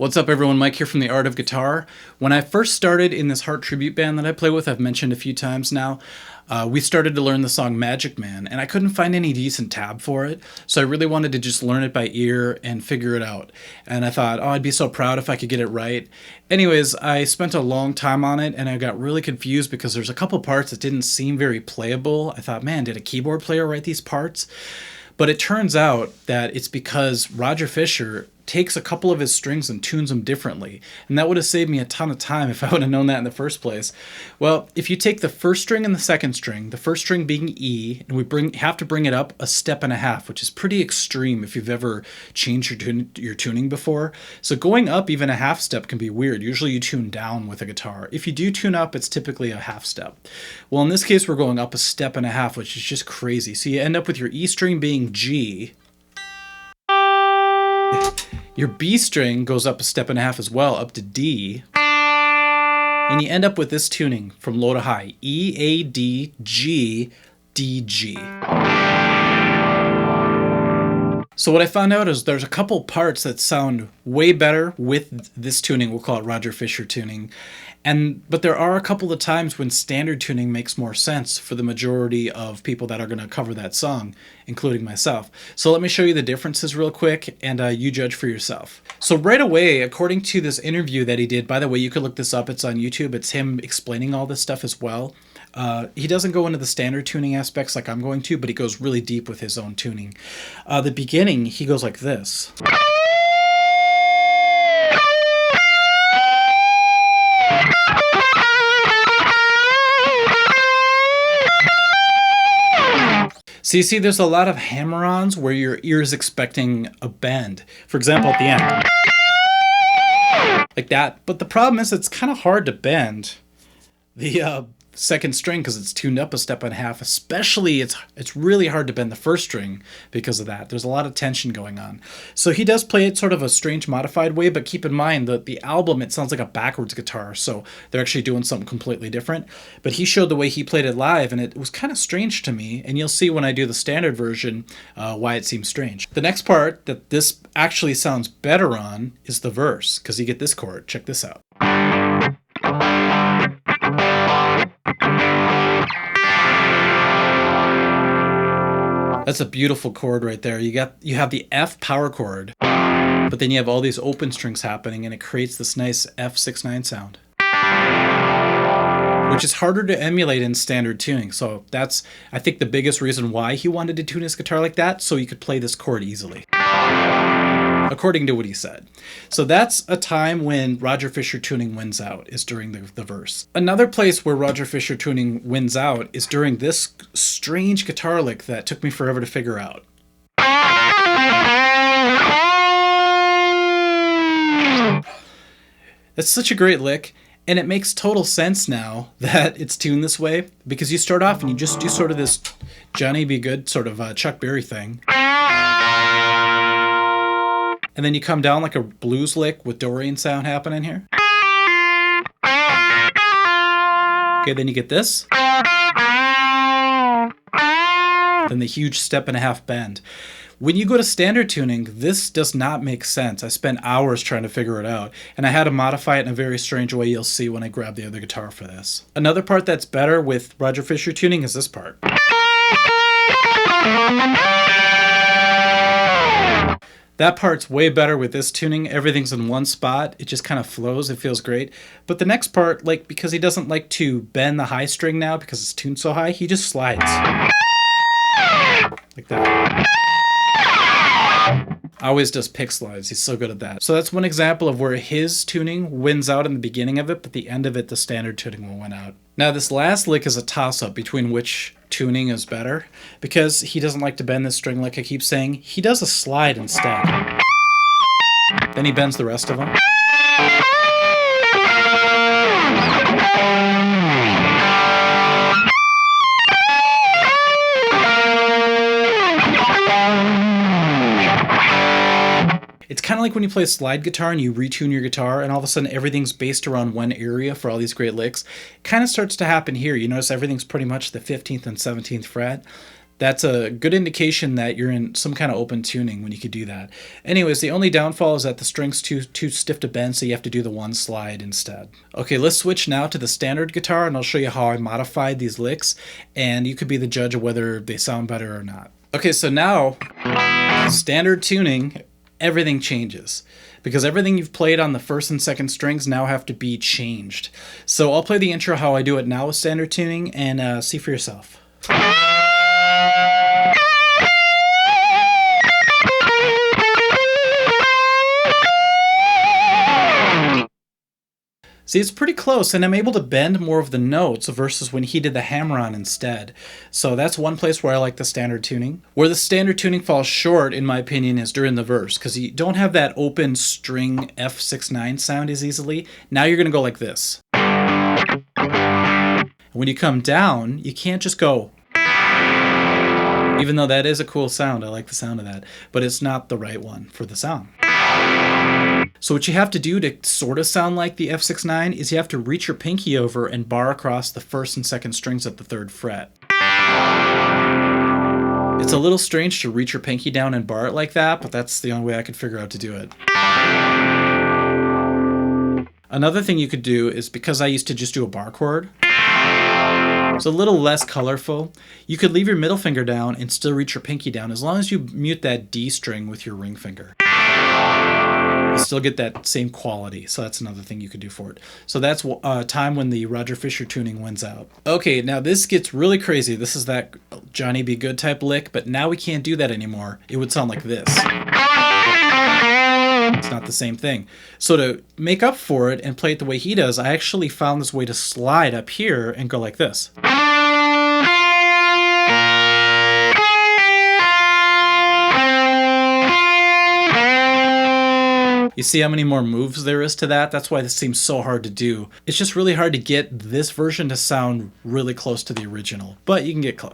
What's up everyone, Mike here from The Art of Guitar. When I first started in this Heart tribute band that I play with, I've mentioned a few times now, we started to learn the song Magic Man, and I couldn't find any decent tab for it, so I really wanted to just learn it by ear and figure it out. And I thought, oh, I'd be so proud if I could get it right. Anyways, I spent a long time on it, and I got really confused because there's a couple parts that didn't seem very playable. I thought, man, did a keyboard player write these parts? But it turns out that it's because Roger Fisher takes a couple of his strings and tunes them differently. And that would have saved me a ton of time if I would have known that in the first place. Well, if you take the first string and the second string, the first string being E, and we have to bring it up a step and a half, which is pretty extreme if you've ever changed your tuning before. So going up even a half step can be weird. Usually you tune down with a guitar. If you do tune up, it's typically a half step. Well, in this case, we're going up a step and a half, which is just crazy. So you end up with your E string being G. Your B string goes up a step and a half as well, up to D. And you end up with this tuning from low to high. E, A, D, G, D, G. So what I found out is there's a couple parts that sound way better with this tuning. We'll call it Roger Fisher tuning. But there are a couple of times when standard tuning makes more sense for the majority of people that are going to cover that song, including myself. So let me show you the differences real quick, and you judge for yourself. So right away, according to this interview that he did, by the way, you could look this up, it's on YouTube, it's him explaining all this stuff as well. He doesn't go into the standard tuning aspects like I'm going to, but he goes really deep with his own tuning. The beginning, he goes like this. So you see there's a lot of hammer-ons where your ear is expecting a bend. For example, at the end. Like that. But the problem is it's kind of hard to bend the second string because it's tuned up a step and a half. Especially it's really hard to bend the first string because of that. There's a lot of tension going on. So he does play it sort of a strange modified way, but keep in mind that the album, it sounds like a backwards guitar, so they're actually doing something completely different. But he showed the way he played it live, and it was kind of strange to me, and you'll see when I do the standard version why it seems strange. The next part that this actually sounds better on is the verse, because you get this chord. Check this out. That's a beautiful chord right there. You have the F power chord, but then you have all these open strings happening, and it creates this nice F6/9 sound, which is harder to emulate in standard tuning. So that's, I think, the biggest reason why he wanted to tune his guitar like that, so he could play this chord easily, according to what he said. So that's a time when Roger Fisher tuning wins out, is during the verse. Another place where Roger Fisher tuning wins out is during this strange guitar lick that took me forever to figure out. That's such a great lick, and it makes total sense now that it's tuned this way, because you start off and you just do sort of this Johnny B. Good sort of Chuck Berry thing. And then you come down like a blues lick with Dorian sound happening here. Okay, then you get this. Then the huge step and a half bend. When you go to standard tuning, this does not make sense. I spent hours trying to figure it out, and I had to modify it in a very strange way you'll see when I grab the other guitar for this. Another part that's better with Roger Fisher tuning is this part. That part's way better with this tuning. Everything's in one spot. It just kind of flows. It feels great. But the next part, like, because he doesn't like to bend the high string now because it's tuned so high, he just slides. Like that. Always does pick slides. He's so good at that. So that's one example of where his tuning wins out in the beginning of it, but the end of it, the standard tuning will win out. Now this last lick is a toss-up between which tuning is better, because he doesn't like to bend this string like I keep saying. He does a slide instead. Then he bends the rest of them. It's kind of like when you play a slide guitar and you retune your guitar and all of a sudden everything's based around one area for all these great licks. It kind of starts to happen here. You notice everything's pretty much the 15th and 17th fret. That's a good indication that you're in some kind of open tuning when you could do that. Anyways, the only downfall is that the string's too stiff to bend, so you have to do the one slide instead. Okay, let's switch now to the standard guitar, and I'll show you how I modified these licks, and you could be the judge of whether they sound better or not. Okay, so now, standard tuning, everything changes, because everything you've played on the first and second strings now have to be changed. So I'll play the intro how I do it now with standard tuning, and see for yourself. See, it's pretty close, and I'm able to bend more of the notes versus when he did the hammer-on instead. So that's one place where I like the standard tuning. Where the standard tuning falls short, in my opinion, is during the verse, because you don't have that open string F6/9 sound as easily. Now you're going to go like this. When you come down, you can't just go. Even though that is a cool sound, I like the sound of that, but it's not the right one for the sound. So what you have to do to sort of sound like the F6/9 is you have to reach your pinky over and bar across the first and second strings at the 3rd fret. It's a little strange to reach your pinky down and bar it like that, but that's the only way I could figure out to do it. Another thing you could do is, because I used to just do a bar chord, it's a little less colorful. You could leave your middle finger down and still reach your pinky down as long as you mute that D string with your ring finger. You still get that same quality, so that's another thing you could do for it. So that's a time when the Roger Fisher tuning wins out. Okay, now this gets really crazy. This is that Johnny B. Good type lick, but now we can't do that anymore. It would sound like this. It's not the same thing. So to make up for it and play it the way he does, I actually found this way to slide up here and go like this. You see how many more moves there is to that? That's why this seems so hard to do. It's just really hard to get this version to sound really close to the original, but you can get close.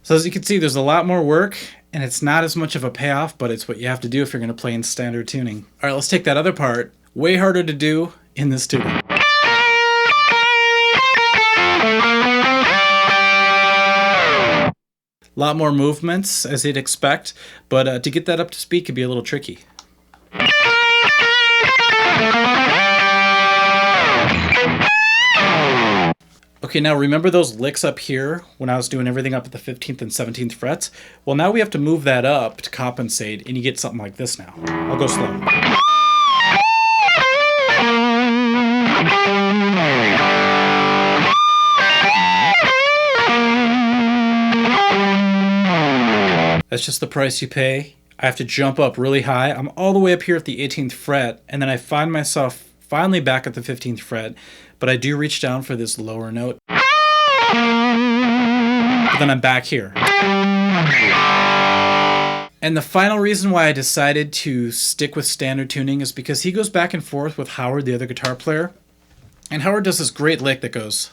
So as you can see, there's a lot more work, and it's not as much of a payoff, but it's what you have to do if you're going to play in standard tuning. All right, let's take that other part. Way harder to do in this tuning. A lot more movements, as you'd expect, but to get that up to speed could be a little tricky. Okay, now remember those licks up here when I was doing everything up at the 15th and 17th frets? Well, now we have to move that up to compensate, and you get something like this now. I'll go slow. That's just the price you pay. I have to jump up really high. I'm all the way up here at the 18th fret, and then I find myself finally back at the 15th fret, but I do reach down for this lower note. But then I'm back here. And the final reason why I decided to stick with standard tuning is because he goes back and forth with Howard, the other guitar player, and Howard does this great lick that goes.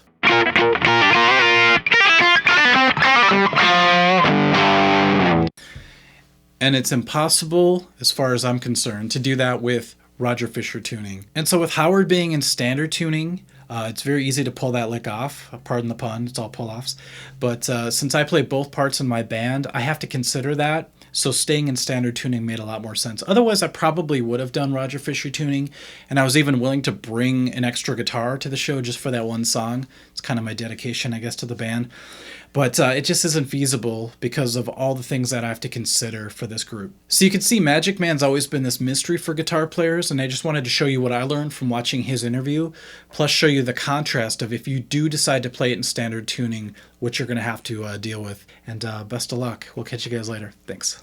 And it's impossible, as far as I'm concerned, to do that with Roger Fisher tuning. And so with Howard being in standard tuning, it's very easy to pull that lick off. Pardon the pun, it's all pull-offs. But since I play both parts in my band, I have to consider that. So staying in standard tuning made a lot more sense. Otherwise, I probably would have done Roger Fisher tuning, and I was even willing to bring an extra guitar to the show just for that one song. It's kind of my dedication, I guess, to the band. But it just isn't feasible because of all the things that I have to consider for this group. So you can see Magic Man's always been this mystery for guitar players, and I just wanted to show you what I learned from watching his interview, plus show you the contrast of if you do decide to play it in standard tuning, what you're going to have to deal with. And best of luck. We'll catch you guys later. Thanks.